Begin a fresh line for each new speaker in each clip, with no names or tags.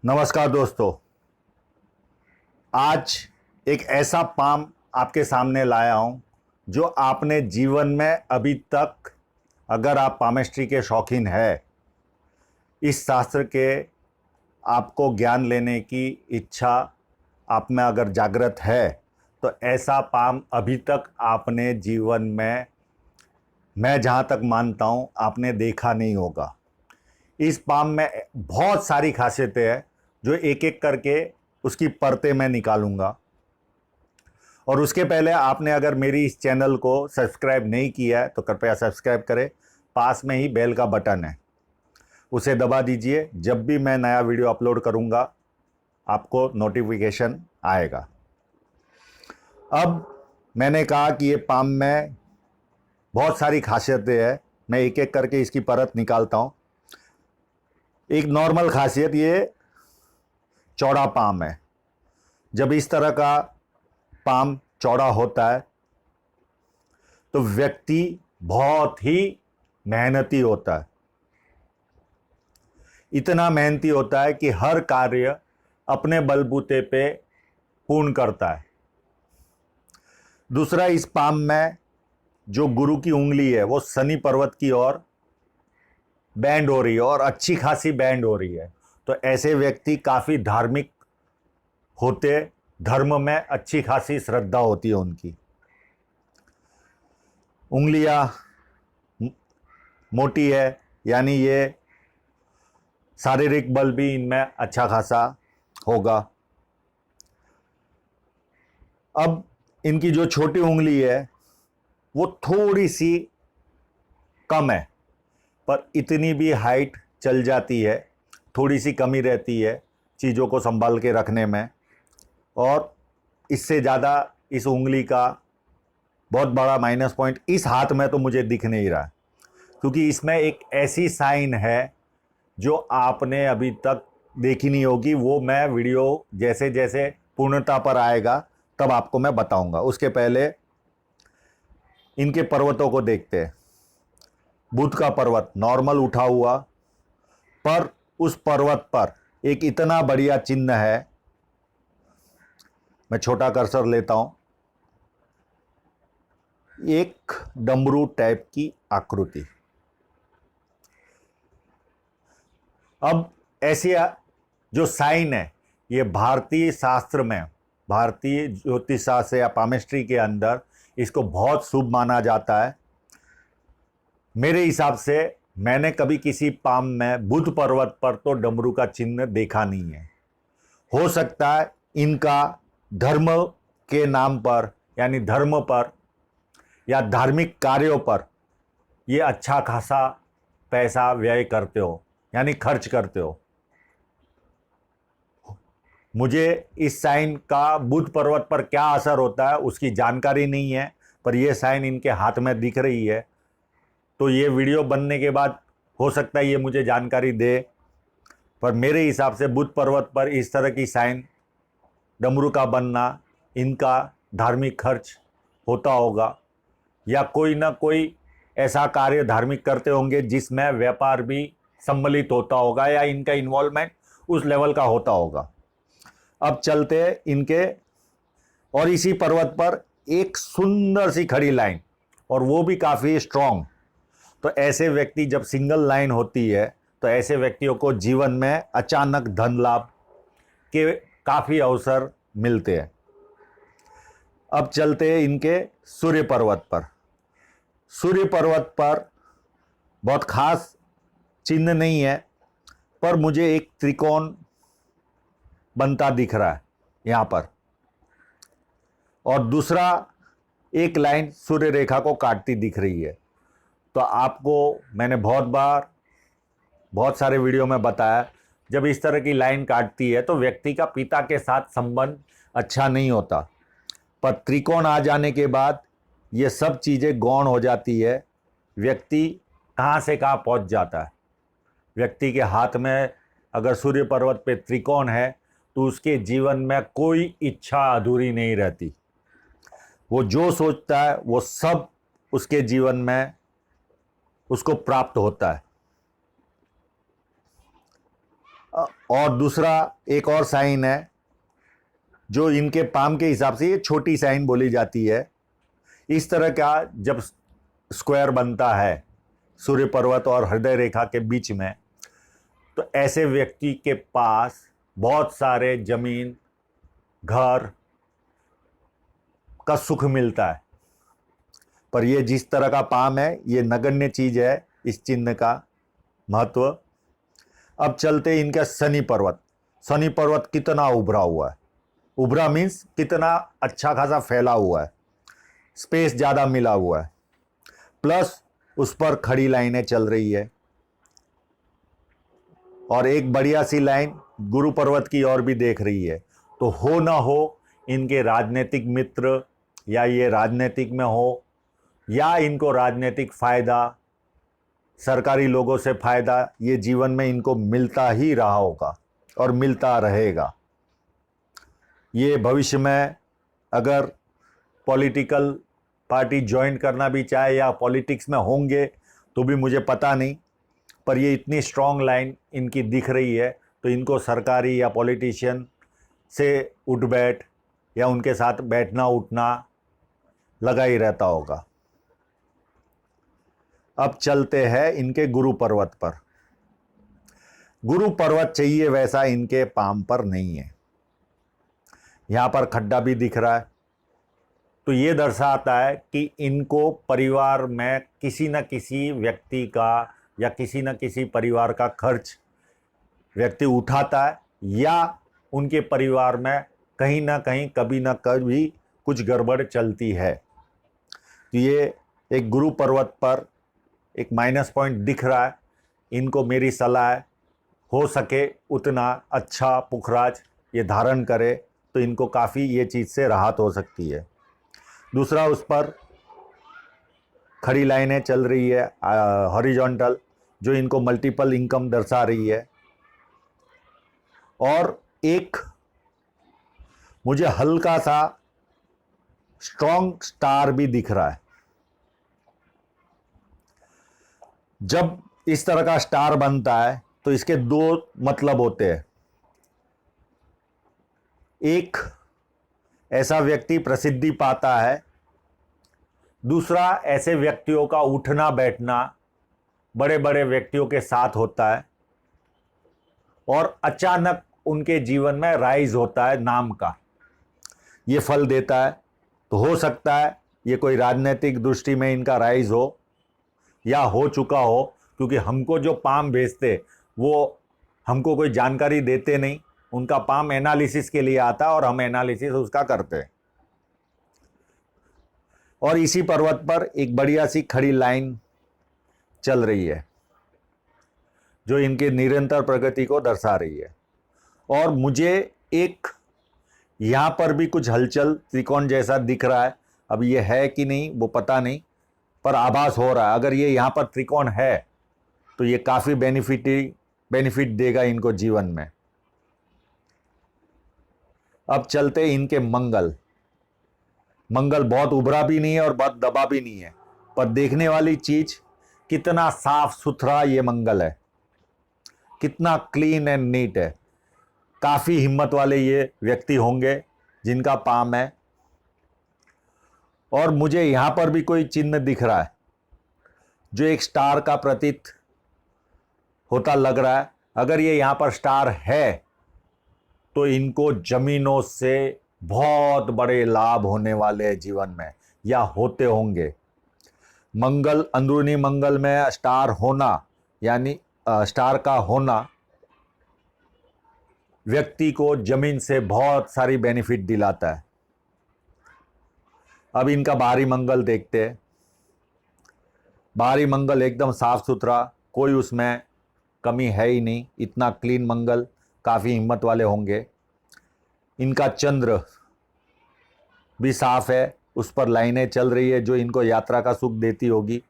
नमस्कार दोस्तों। आज एक ऐसा पाम आपके सामने लाया हूं जो आपने जीवन में अभी तक, अगर आप पामेस्ट्री के शौकीन है, इस शास्त्र के आपको ज्ञान लेने की इच्छा आप में अगर जागृत है तो ऐसा पाम अभी तक आपने जीवन में, मैं जहां तक मानता हूं, आपने देखा नहीं होगा। इस पाम में बहुत सारी खासियतें हैं जो एक एक करके उसकी परतें मैं निकालूंगा। और उसके पहले आपने अगर मेरी इस चैनल को सब्सक्राइब नहीं किया है तो कृपया सब्सक्राइब करें। पास में ही बेल का बटन है, उसे दबा दीजिए। जब भी मैं नया वीडियो अपलोड करूंगा आपको नोटिफिकेशन आएगा। अब मैंने कहा कि ये पाम में बहुत सारी खासियतें हैं, मैं एक एक करके इसकी परत निकालता हूं। एक नॉर्मल खासियत, ये चौड़ा पाम है। जब इस तरह का पाम चौड़ा होता है तो व्यक्ति बहुत ही मेहनती होता है। इतना मेहनती होता है कि हर कार्य अपने बलबूते पे पूर्ण करता है। दूसरा, इस पाम में जो गुरु की उंगली है वो शनि पर्वत की ओर बैंड हो रही है और अच्छी खासी बैंड हो रही है। तो ऐसे व्यक्ति काफी धार्मिक होते, धर्म में अच्छी खासी श्रद्धा होती है उनकी। उंगलियां मोटी है, यानी ये शारीरिक बल भी इनमें अच्छा खासा होगा। अब इनकी जो छोटी उंगली है वो थोड़ी सी कम है, पर इतनी भी हाइट चल जाती है। थोड़ी सी कमी रहती है चीज़ों को संभाल के रखने में, और इससे ज़्यादा इस उंगली का बहुत बड़ा माइनस पॉइंट इस हाथ में तो मुझे दिख नहीं रहा, क्योंकि इसमें एक ऐसी साइन है जो आपने अभी तक देखी नहीं होगी। वो मैं वीडियो जैसे जैसे पूर्णता पर आएगा तब आपको मैं बताऊंगा। उसके पहले इनके पर्वतों को देखते हैं। बुध का पर्वत नॉर्मल उठा हुआ, पर उस पर्वत पर एक इतना बढ़िया चिन्ह है। मैं छोटा कर्सर लेता हूं, एक डमरू टाइप की आकृति। अब ऐसी जो साइन है, ये भारतीय शास्त्र में, भारतीय ज्योतिष शास्त्र या पामेस्ट्री के अंदर इसको बहुत शुभ माना जाता है। मेरे हिसाब से मैंने कभी किसी पाम में बुध पर्वत पर तो डमरू का चिन्ह देखा नहीं है। हो सकता है इनका धर्म के नाम पर, यानी धर्म पर या धार्मिक कार्यों पर ये अच्छा खासा पैसा व्यय करते हो, यानी खर्च करते हो। मुझे इस साइन का बुध पर्वत पर क्या असर होता है उसकी जानकारी नहीं है, पर यह साइन इनके हाथ में दिख रही है। तो ये वीडियो बनने के बाद हो सकता है ये मुझे जानकारी दे, पर मेरे हिसाब से बुध पर्वत पर इस तरह की साइन, डमरू का बनना, इनका धार्मिक खर्च होता होगा, या कोई ना कोई ऐसा कार्य धार्मिक करते होंगे जिसमें व्यापार भी सम्मिलित होता होगा, या इनका इन्वॉल्वमेंट उस लेवल का होता होगा। अब चलते हैं इनके, और इसी पर्वत पर एक सुंदर सी खड़ी लाइन, और वो भी काफ़ी स्ट्रॉन्ग। तो ऐसे व्यक्ति, जब सिंगल लाइन होती है तो ऐसे व्यक्तियों को जीवन में अचानक धन लाभ के काफ़ी अवसर मिलते हैं। अब चलते हैं इनके सूर्य पर्वत पर। सूर्य पर्वत पर बहुत खास चिन्ह नहीं है, पर मुझे एक त्रिकोण बनता दिख रहा है यहाँ पर, और दूसरा एक लाइन सूर्य रेखा को काटती दिख रही है। तो आपको मैंने बहुत बार, बहुत सारे वीडियो में बताया, जब इस तरह की लाइन काटती है तो व्यक्ति का पिता के साथ संबंध अच्छा नहीं होता। पर त्रिकोण आ जाने के बाद ये सब चीज़ें गौण हो जाती है। व्यक्ति कहाँ से कहाँ पहुँच जाता है। व्यक्ति के हाथ में अगर सूर्य पर्वत पे त्रिकोण है तो उसके जीवन में कोई इच्छा अधूरी नहीं रहती। वो जो सोचता है वो सब उसके जीवन में उसको प्राप्त होता है। और दूसरा एक और साइन है जो इनके पाम के हिसाब से ये छोटी साइन बोली जाती है। इस तरह का जब स्क्वायर बनता है सूर्य पर्वत और हृदय रेखा के बीच में, तो ऐसे व्यक्ति के पास बहुत सारे जमीन घर का सुख मिलता है। पर ये जिस तरह का पाम है ये नगण्य चीज है इस चिन्ह का महत्व। अब चलते इनका शनि पर्वत। शनि पर्वत कितना उभरा हुआ है, उभरा मीन्स कितना अच्छा खासा फैला हुआ है, स्पेस ज़्यादा मिला हुआ है, प्लस उस पर खड़ी लाइनें चल रही है और एक बढ़िया सी लाइन गुरु पर्वत की ओर भी देख रही है। तो हो ना हो इनके राजनीतिक मित्र या ये राजनीतिक में हो या इनको राजनीतिक फायदा, सरकारी लोगों से फायदा ये जीवन में इनको मिलता ही रहा होगा और मिलता रहेगा। ये भविष्य में अगर पॉलिटिकल पार्टी ज्वाइन करना भी चाहे या पॉलिटिक्स में होंगे तो भी मुझे पता नहीं, पर ये इतनी स्ट्रॉन्ग लाइन इनकी दिख रही है तो इनको सरकारी या पॉलिटिशियन से उठ बैठ या उनके साथ बैठना उठना लगा ही रहता होगा। अब चलते हैं इनके गुरु पर्वत पर। गुरु पर्वत चाहिए वैसा इनके पाम पर नहीं है। यहाँ पर खड्डा भी दिख रहा है, तो ये दर्शाता है कि इनको परिवार में किसी न किसी व्यक्ति का या किसी न किसी परिवार का खर्च व्यक्ति उठाता है या उनके परिवार में कहीं ना कहीं कभी ना कभी कुछ गड़बड़ चलती है। तो ये एक गुरु पर्वत पर एक माइनस पॉइंट दिख रहा है। इनको मेरी सलाह है हो सके उतना अच्छा पुखराज ये धारण करे तो इनको काफ़ी ये चीज़ से राहत हो सकती है। दूसरा उस पर खड़ी लाइनें चल रही है हॉरिजॉन्टल, जो इनको मल्टीपल इनकम दर्शा रही है। और एक मुझे हल्का सा स्ट्रॉन्ग स्टार भी दिख रहा है। जब इस तरह का स्टार बनता है तो इसके दो मतलब होते हैं। एक, ऐसा व्यक्ति प्रसिद्धि पाता है। दूसरा, ऐसे व्यक्तियों का उठना बैठना बड़े बड़े व्यक्तियों के साथ होता है और अचानक उनके जीवन में राइज होता है नाम का, ये फल देता है। तो हो सकता है ये कोई राजनीतिक दृष्टि में इनका राइज हो या हो चुका हो, क्योंकि हमको जो पाम भेजते वो हमको कोई जानकारी देते नहीं, उनका पाम एनालिसिस के लिए आता है और हम एनालिसिस उसका करते हैं। और इसी पर्वत पर एक बढ़िया सी खड़ी लाइन चल रही है जो इनके निरंतर प्रगति को दर्शा रही है। और मुझे एक यहाँ पर भी कुछ हलचल त्रिकोण जैसा दिख रहा है, अब ये है कि नहीं वो पता नहीं, पर आभास हो रहा है। अगर ये यहाँ पर त्रिकोण है तो ये काफ़ी बेनिफिट देगा इनको जीवन में। अब चलते इनके मंगल। मंगल बहुत उभरा भी नहीं है और बहुत दबा भी नहीं है, पर देखने वाली चीज कितना साफ सुथरा ये मंगल है, कितना क्लीन एंड नीट है। काफ़ी हिम्मत वाले ये व्यक्ति होंगे जिनका पाम है। और मुझे यहाँ पर भी कोई चिन्ह दिख रहा है जो एक स्टार का प्रतीत होता लग रहा है। अगर ये यहाँ पर स्टार है तो इनको जमीनों से बहुत बड़े लाभ होने वाले हैं जीवन में या होते होंगे। मंगल, अंदरूनी मंगल में स्टार होना यानी स्टार का होना व्यक्ति को जमीन से बहुत सारी बेनिफिट दिलाता है। अब इनका बाहरी मंगल देखते हैं। बाहरी मंगल एकदम साफ सुथरा, कोई उसमें कमी है ही नहीं, इतना क्लीन मंगल, काफ़ी हिम्मत वाले होंगे। इनका चंद्र भी साफ है, उस पर लाइनें चल रही है जो इनको यात्रा का सुख देती होगी।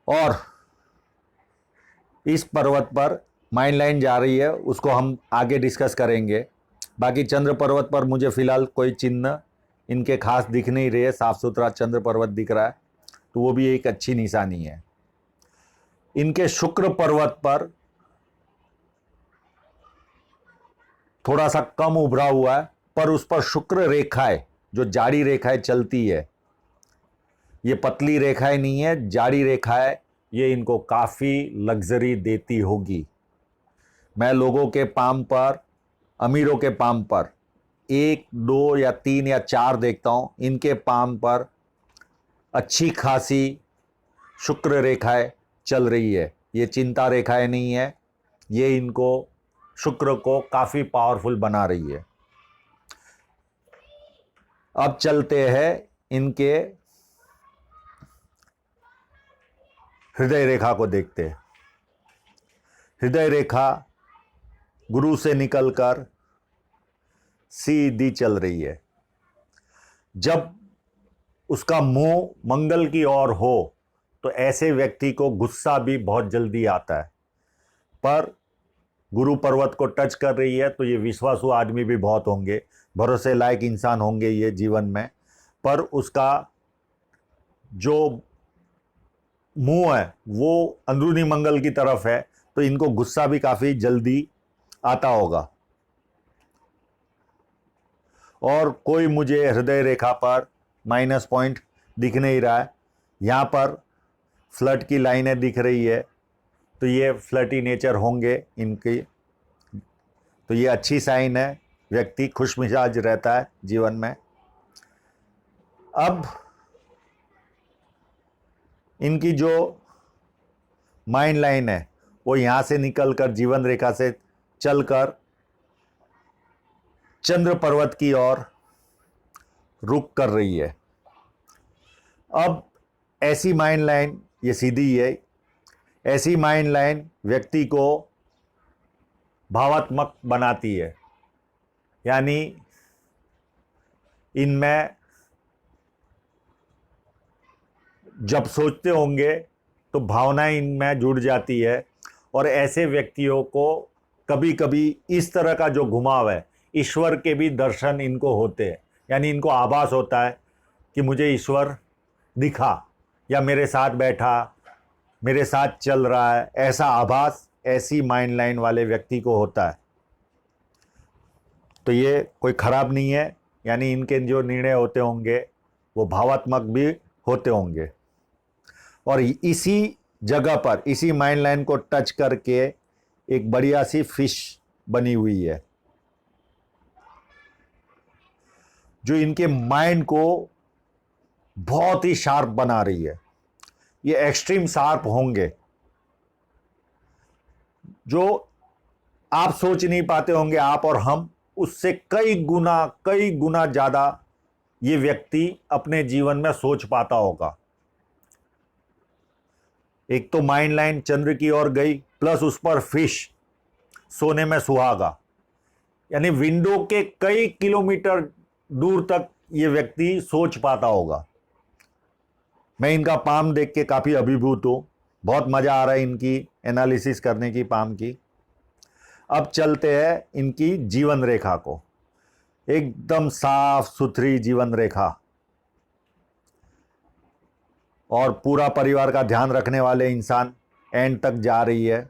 और इस पर्वत पर माइंड लाइन जा रही है, उसको हम आगे डिस्कस करेंगे। बाकी चंद्र पर्वत पर मुझे फिलहाल कोई चिन्ह इनके खास दिख नहीं रहे, साफ सुथरा चंद्र पर्वत दिख रहा है, तो वो भी एक अच्छी निशानी है। इनके शुक्र पर्वत पर थोड़ा सा कम उभरा हुआ है, पर उस पर शुक्र रेखाएं, जो जाड़ी रेखाएं चलती है, ये पतली रेखाएं नहीं है, जाड़ी रेखाएं, ये इनको काफ़ी लग्जरी देती होगी। मैं लोगों के पाम पर, अमीरों के पाम पर 1, 2 या 3 या 4 देखता हूं, इनके पाम पर अच्छी खासी शुक्र रेखाएं चल रही है। ये चिंता रेखाएं नहीं है, ये इनको, शुक्र को काफ़ी पावरफुल बना रही है। अब चलते हैं इनके हृदय रेखा को देखते हैं। हृदय रेखा गुरु से निकलकर सीधी चल रही है। जब उसका मुंह मंगल की ओर हो तो ऐसे व्यक्ति को गुस्सा भी बहुत जल्दी आता है, पर गुरु पर्वत को टच कर रही है तो ये विश्वासु आदमी भी बहुत होंगे, भरोसे लायक इंसान होंगे ये जीवन में, पर उसका जो मुंह है वो अंदरूनी मंगल की तरफ है, तो इनको गुस्सा भी काफ़ी जल्दी आता होगा। और कोई मुझे हृदय रेखा पर माइनस पॉइंट दिख नहीं रहा है। यहाँ पर फ्लर्ट की लाइनें दिख रही है, तो ये फ्लर्टी नेचर होंगे इनकी, तो ये अच्छी साइन है, व्यक्ति खुश मिजाज रहता है जीवन में। अब इनकी जो माइंड लाइन है वो यहाँ से निकलकर जीवन रेखा से चलकर चंद्र पर्वत की ओर रुख कर रही है। अब ऐसी माइंड लाइन, ये सीधी है, ऐसी माइंड लाइन व्यक्ति को भावात्मक बनाती है, यानी इनमें जब सोचते होंगे तो भावनाएं इनमें जुड़ जाती है, और ऐसे व्यक्तियों को कभी कभी इस तरह का जो घुमाव है, ईश्वर के भी दर्शन इनको होते हैं, यानी इनको आभास होता है कि मुझे ईश्वर दिखा या मेरे साथ बैठा, मेरे साथ चल रहा है, ऐसा आभास ऐसी माइंड लाइन वाले व्यक्ति को होता है। तो ये कोई खराब नहीं है, यानी इनके जो निर्णय होते होंगे वो भावात्मक भी होते होंगे। और इसी जगह पर, इसी माइंड लाइन को टच करके एक बढ़िया सी फिश बनी हुई है, जो इनके माइंड को बहुत ही शार्प बना रही है। ये एक्सट्रीम शार्प होंगे, जो आप सोच नहीं पाते होंगे, आप और हम, उससे कई गुना ज़्यादा ये व्यक्ति अपने जीवन में सोच पाता होगा। एक तो माइंड लाइन चंद्र की ओर गई, प्लस उस पर फिश, सोने में सुहागा, यानी विंडो के कई किलोमीटर दूर तक ये व्यक्ति सोच पाता होगा। मैं इनका पाम देख के काफ़ी अभिभूत हूँ, बहुत मज़ा आ रहा है इनकी एनालिसिस करने की, पाम की। अब चलते हैं इनकी जीवन रेखा को, एकदम साफ सुथरी जीवन रेखा, और पूरा परिवार का ध्यान रखने वाले इंसान एंड तक जा रही है।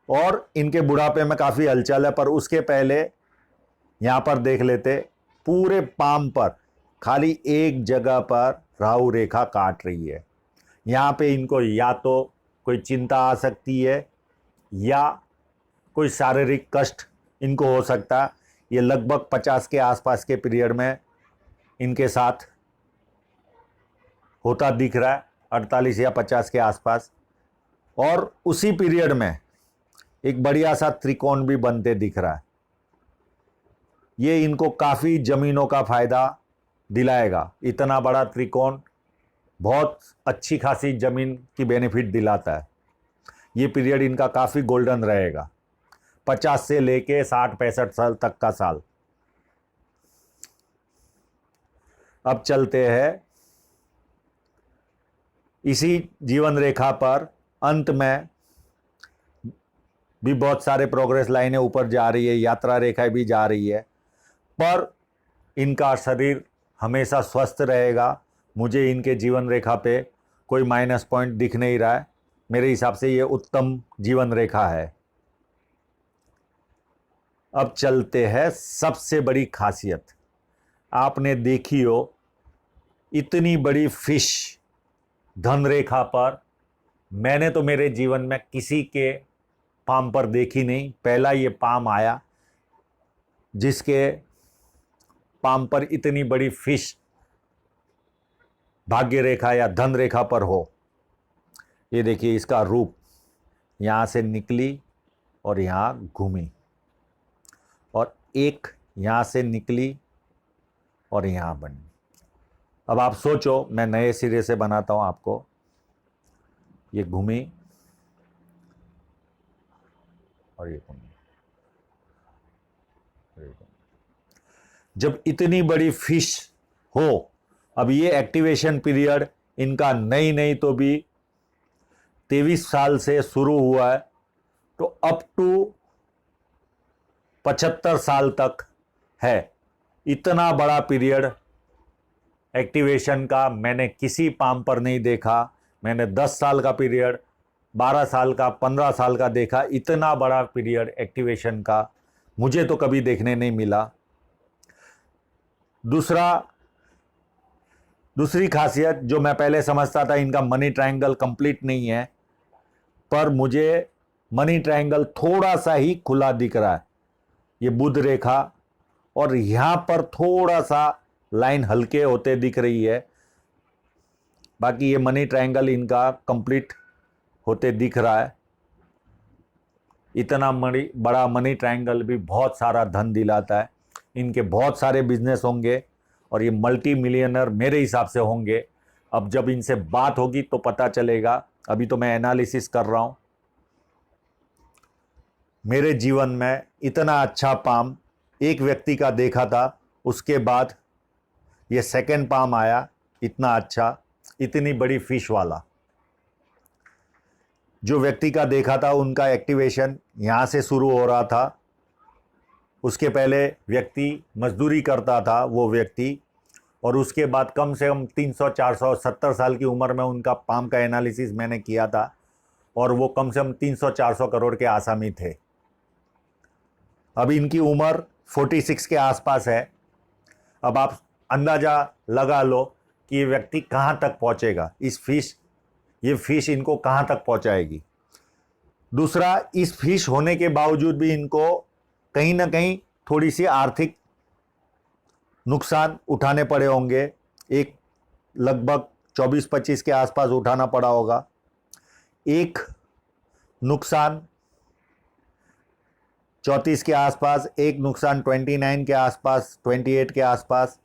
और इनके बुढ़ापे में काफ़ी हलचल है, पर उसके पहले यहाँ पर देख लेते, पूरे पाम पर खाली एक जगह पर राहु रेखा काट रही है। यहाँ पे इनको या तो कोई चिंता आ सकती है या कोई शारीरिक कष्ट इनको हो सकता है। ये लगभग 50 के आसपास के पीरियड में इनके साथ होता दिख रहा है, 48 या 50 के आसपास। और उसी पीरियड में एक बढ़िया सा त्रिकोण भी बनते दिख रहा है। ये इनको काफ़ी ज़मीनों का फ़ायदा दिलाएगा। इतना बड़ा त्रिकोण बहुत अच्छी खासी ज़मीन की बेनिफिट दिलाता है। ये पीरियड इनका काफ़ी गोल्डन रहेगा, 50 से लेके 60-65 साल तक का साल। अब चलते हैं इसी जीवन रेखा पर, अंत में भी बहुत सारे प्रोग्रेस लाइनें ऊपर जा रही है, यात्रा रेखा भी जा रही है, पर इनका शरीर हमेशा स्वस्थ रहेगा। मुझे इनके जीवन रेखा पे कोई माइनस पॉइंट दिख नहीं रहा है। मेरे हिसाब से ये उत्तम जीवन रेखा है। अब चलते हैं सबसे बड़ी खासियत। आपने देखी हो इतनी बड़ी फिश धन रेखा पर मैंने तो मेरे जीवन में किसी के पाम पर देखी नहीं। पहला ये पाम आया जिसके पाम पर इतनी बड़ी फिश भाग्य रेखा या धन रेखा पर हो। ये देखिए इसका रूप, यहाँ से निकली और यहाँ घूमी, और एक यहाँ से निकली और यहाँ बनी। अब आप सोचो, मैं नए सिरे से बनाता हूँ आपको। ये घूमी और ये घूमी। जब इतनी बड़ी फिश हो, अब ये एक्टिवेशन पीरियड इनका नहीं तो भी 23 साल से शुरू हुआ है, तो अप टू 75 साल तक है। इतना बड़ा पीरियड एक्टिवेशन का मैंने किसी पाम पर नहीं देखा। मैंने 10 साल का पीरियड, 12 साल का, 15 साल का देखा। इतना बड़ा पीरियड एक्टिवेशन का मुझे तो कभी देखने नहीं मिला। दूसरी खासियत जो मैं पहले समझता था, इनका मनी ट्रायंगल कंप्लीट नहीं है, पर मुझे मनी ट्रायंगल थोड़ा सा ही खुला दिख रहा है। ये बुध रेखा और यहाँ पर थोड़ा सा लाइन हल्के होते दिख रही है, बाकी ये मनी ट्रायंगल इनका कंप्लीट होते दिख रहा है। इतना बड़ा मनी ट्रायंगल भी बहुत सारा धन दिलाता है। इनके बहुत सारे बिजनेस होंगे और ये मल्टी मिलियनर मेरे हिसाब से होंगे। अब जब इनसे बात होगी तो पता चलेगा, अभी तो मैं एनालिसिस कर रहा हूँ। मेरे जीवन में इतना अच्छा पाम एक व्यक्ति का देखा था, उसके बाद ये सेकंड पाम आया इतना अच्छा, इतनी बड़ी फिश वाला। जो व्यक्ति का देखा था उनका एक्टिवेशन यहाँ से शुरू हो रहा था। उसके पहले व्यक्ति मजदूरी करता था वो व्यक्ति, और उसके बाद कम से कम 300, 400, 70 साल की उम्र में उनका पाम का एनालिसिस मैंने किया था, और वो कम से कम 300, 400 करोड़ के आसामी थे। अब इनकी उम्र 46 के आसपास है। अब आप अंदाज़ा लगा लो कि ये व्यक्ति कहाँ तक पहुँचेगा। ये फिश इनको कहाँ तक पहुँचाएगी। दूसरा, इस फिश होने के बावजूद भी इनको कहीं ना कहीं थोड़ी सी आर्थिक नुकसान उठाने पड़े होंगे। एक लगभग 24-25 के आसपास उठाना पड़ा होगा। एक नुकसान 34 के आसपास, एक नुकसान 29 के आसपास, 28 के आसपास,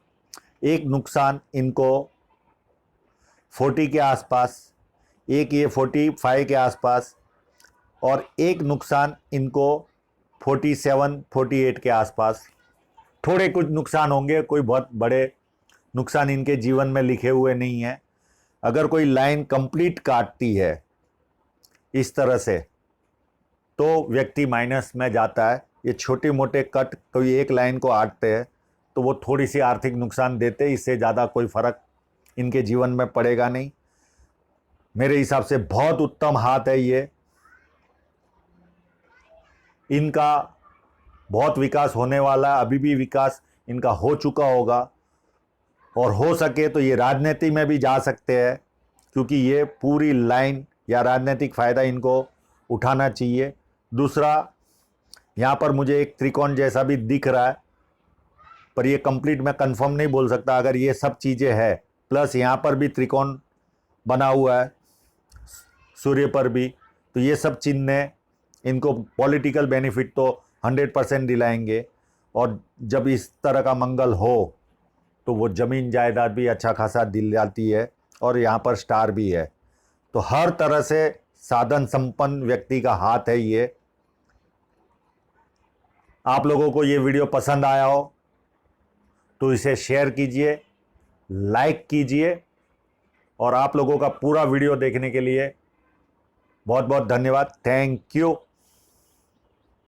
एक नुकसान इनको 40 के आसपास, एक ये 45 के आसपास, और एक नुकसान इनको 47, 48 के आसपास। थोड़े कुछ नुकसान होंगे, कोई बहुत बड़े नुकसान इनके जीवन में लिखे हुए नहीं है। अगर कोई लाइन कंप्लीट काटती है इस तरह से तो व्यक्ति माइनस में जाता है। ये छोटे मोटे कट कोई एक लाइन को काटते हैं तो वो थोड़ी सी आर्थिक नुकसान देते, इससे ज़्यादा कोई फ़र्क इनके जीवन में पड़ेगा नहीं। मेरे हिसाब से बहुत उत्तम हाथ है ये। इनका बहुत विकास होने वाला है, अभी भी विकास इनका हो चुका होगा, और हो सके तो ये राजनीति में भी जा सकते हैं, क्योंकि ये पूरी लाइन या राजनीतिक फ़ायदा इनको उठाना चाहिए। दूसरा, यहाँ पर मुझे एक त्रिकोण जैसा भी दिख रहा है, पर ये कंप्लीट मैं कंफर्म नहीं बोल सकता। अगर ये सब चीज़ें है, प्लस यहाँ पर भी त्रिकोण बना हुआ है सूर्य पर भी, तो ये सब चिन्ह इनको पॉलिटिकल बेनिफिट तो 100% दिलाएंगे। और जब इस तरह का मंगल हो तो वो ज़मीन जायदाद भी अच्छा खासा दिलाती है, और यहाँ पर स्टार भी है। तो हर तरह से साधन संपन्न व्यक्ति का हाथ है ये। आप लोगों को ये वीडियो पसंद आया हो तो इसे शेयर कीजिए, लाइक कीजिए, और आप लोगों का पूरा वीडियो देखने के लिए बहुत बहुत धन्यवाद। Thank you.